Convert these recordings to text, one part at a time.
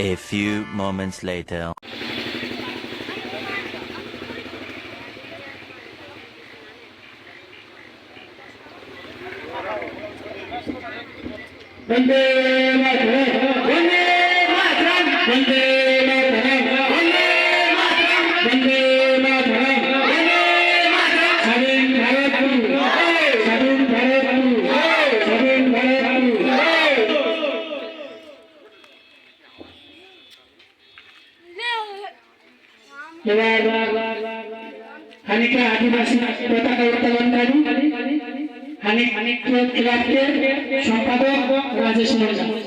A few moments later. Vande Mataram Vande Mataram Vande Mataram Vande Mataram Vande Mataram Vande Mataram स्वाधीन भारत की स्वाधीन भारत की स्वाधीन भारत की हानिका आदिवासी पताका उत्तोलनकारी हानिक क्लाब के संपादक राजेश मुंडा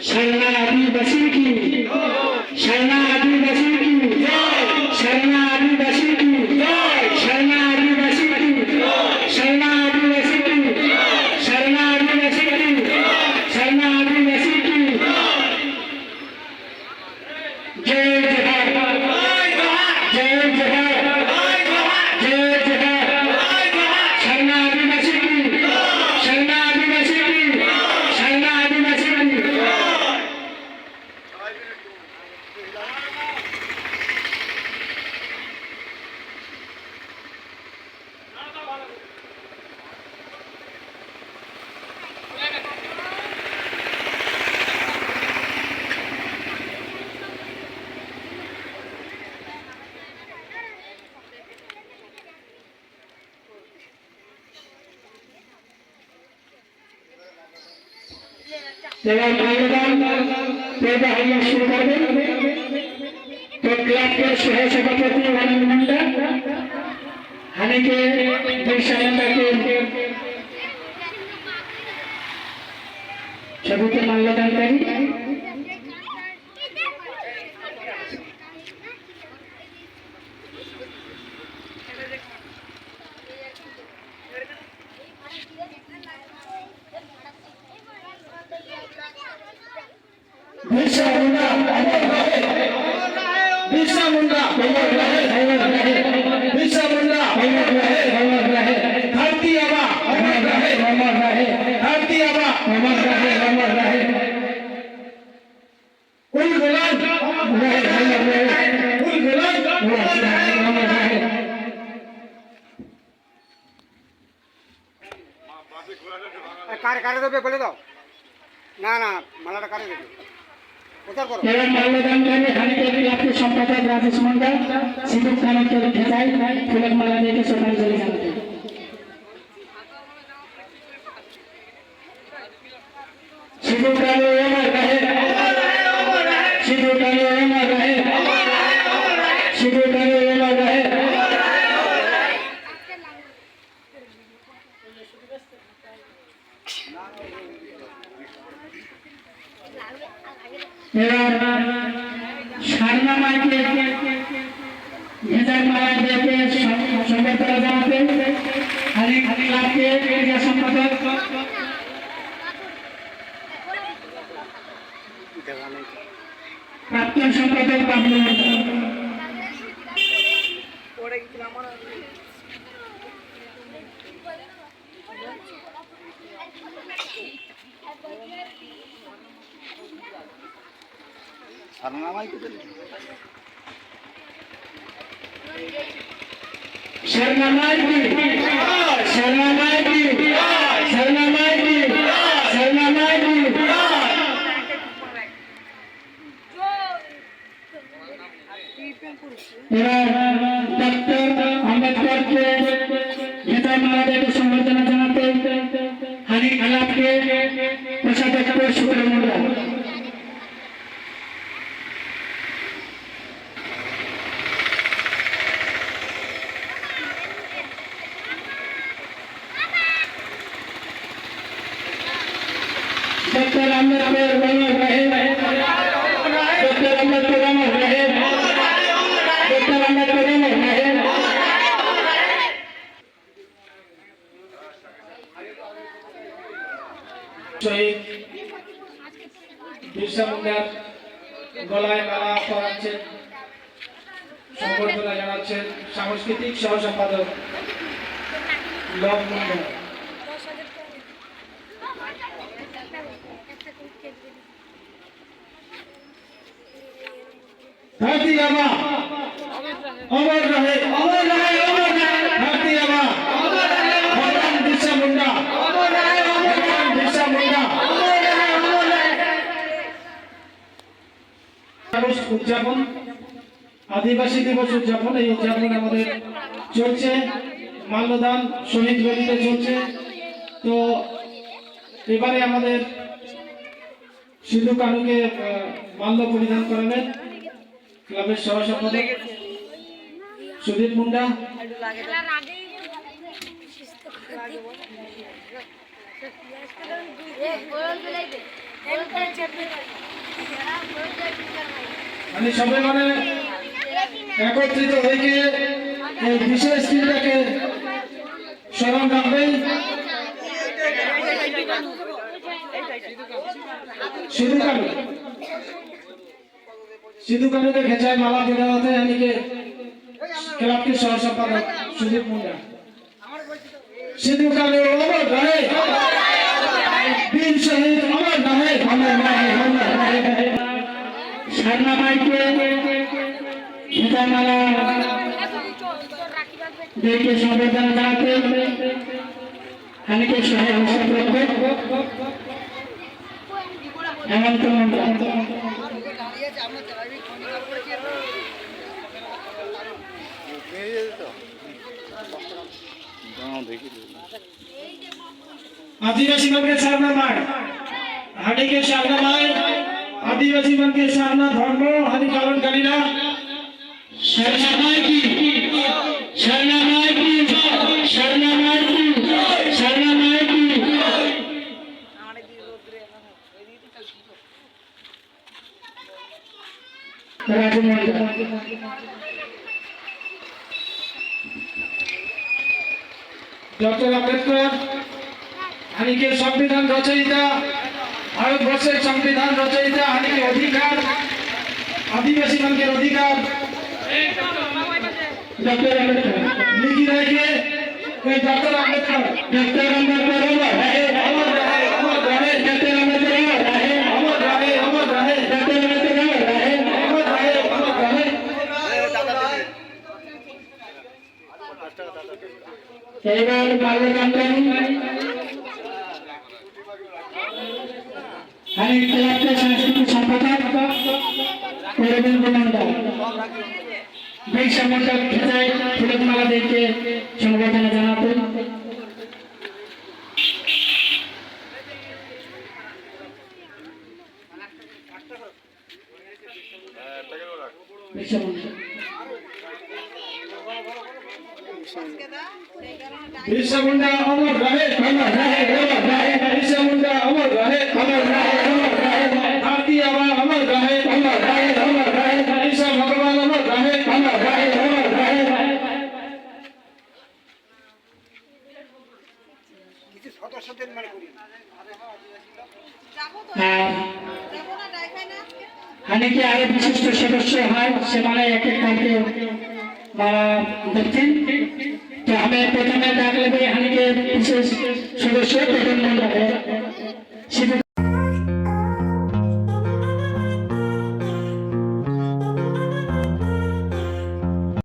शरणा आदिवासी की शरणा आदिवासी की शरणा आदिवासी की शरणा आदिवासी की शरणा आदिवासी की शरणा आदिवासी की शरणा आदिवासी की जय जोहार जय जोहार जय जोहार शरणा आदिवासी की शरणा आदिवासी की शरणा आदिवासी की जवाब हम शुरू कर दें तो क्लब के सह सभापति आनंद मुंडा हानि के दृश्यानंदा के सभी के माल्यार्पण करी बिरसा मुंडा अमर रहे बिरसा मुंडा अमर रहे बिरसा मुंडा अमर रहे धरती आबा अमर रहे धरती आबा अमर रहे कुल गुलाम रहे कुल गुलाम अमर रहे কারে দেবে বলে দাও না না মালাটা কারে দেবে एवं माल्यार्पण करने हानि के क्लब के संपादक राजेश मुंडा सिंधु खानों के ठेकाई फूलक माला देकर श्रद्धांजलि जाते हैं सिंधु खानों अमर रहे सिंधु खानों अमर रहे सिंधु खानों अमर रहे शरणा माई के भेजर माला देके संबर्धना जाते हरि क्लब के एरिया संपादक प्राप्तन संपादक बाबू शरणा माई की शरणा माई की शरणा माई की शरणा माई की शरणा माई की डॉक्टर अम्बेडकर के भेजर माला देकर संबर्धना जानाते हानि क्लब के प्रसादक सुब्रह मुंडा डॉक्टर अम्बेडकर अमर रहे डॉक्टर अम्बेडकर अमर रहे डॉक्टर अम्बेडकर अमर বিরসা মুন্ডার গলায় মালা পরাচ্ছেন, সংবর্ধনা জানাচ্ছেন সাংস্কৃতিক সহ সম্পাদক লব মুন্ডা। धरती आबा अमर रहे, अमर रहे, अमर रहे। धरती आबा अमर रहे, भगवान बिरसा मुंडा अमर रहे, भगवान बिरसा मुंडा अमर रहे, अमर रहे। दिवस উদযাপন, আদিবাসী দিবস উদযাপন, এই উদযাপন আমাদের চলছে, মাল্যদান শহীদ বেদিতে চলছে। তো এবারে আমাদের সিধু কানুকে মাল্য পরিধান করাবেন ক্লাবের সহ সম্পাদক সুদীপ মুন্ডা। আমি সবাই মানে একত্রিত হয়ে এই বিশেষ দিনটাকে স্মরণ রাখবেন। সিধু কানু, সিধু কানুকে খেঁচায় মালা দেওয়া হতে এদিকে ক্লাবকে সহ সম্পাদক সুদীপ মুন্ডা। সিধু কানু অমর রহে, বীর শহীদ অমর রহে, অমর রহে, অমর রহে। শর্মা মাইকে খেঁচায় মালা দেখে সংবর্ধনা জানাতে খানিকে সহায় হেমন্ত মুন্ডা। आदिवासी मन के सारना माय, हाड़ी के सारना माय, आदिवासी मन के सारना धर्म हरि पालन करीना। शरणा माय की, शरणा माय की, शरणा माय की, शरणा माय की। डॉक्टर अम्बेडकर हानिके संविधान रचयिता, भारतवर्षের संविधान रचयिता, हानिके अधिकार आदिवासी मन के अधिकार डॉक्टर अम्बेडकर लिखी रखे। डॉक्टर अम्बेडकर, डॉक्टर अम्बेडकर अमर रहे, अमर रहे, अमर रहे। डॉक्टर अम्बेडकर अमर रहे, अमर रहे, अमर रहे। डॉक्टर अम्बेडकर अमर रहे, अमर रहे, अमर रहे। এবার মাল্যদান আমি ক্লাবকে সাংস্কৃতিক সম্পাদক রবীন্দ্র মুন্ডা বিরসা মুন্ডা খেঁচায় ফুলের মালা দেখে সংবর্ধনা জানাতেন। বিরসা মুন্ডা, बिरसा मुंडा अमर रहे, अमर रहे, अमर रहे। बिरसा मुंडा अमर रहे, अमर रहे, अमर रहे। धरती आबा अमर रहे, अमर रहे, अमर रहे। बिरसा भगवान अमर रहे, अमर रहे, अमर रहे। কিছু সদস্যদের মানে করি হানিকে আরো বিশিষ্ট সদস্য হয়, সে মানে এক এক কালকে মারা দেখছেন। तो हमें प्रथम डाक लगे हानि के विशेष सदस्य प्रथम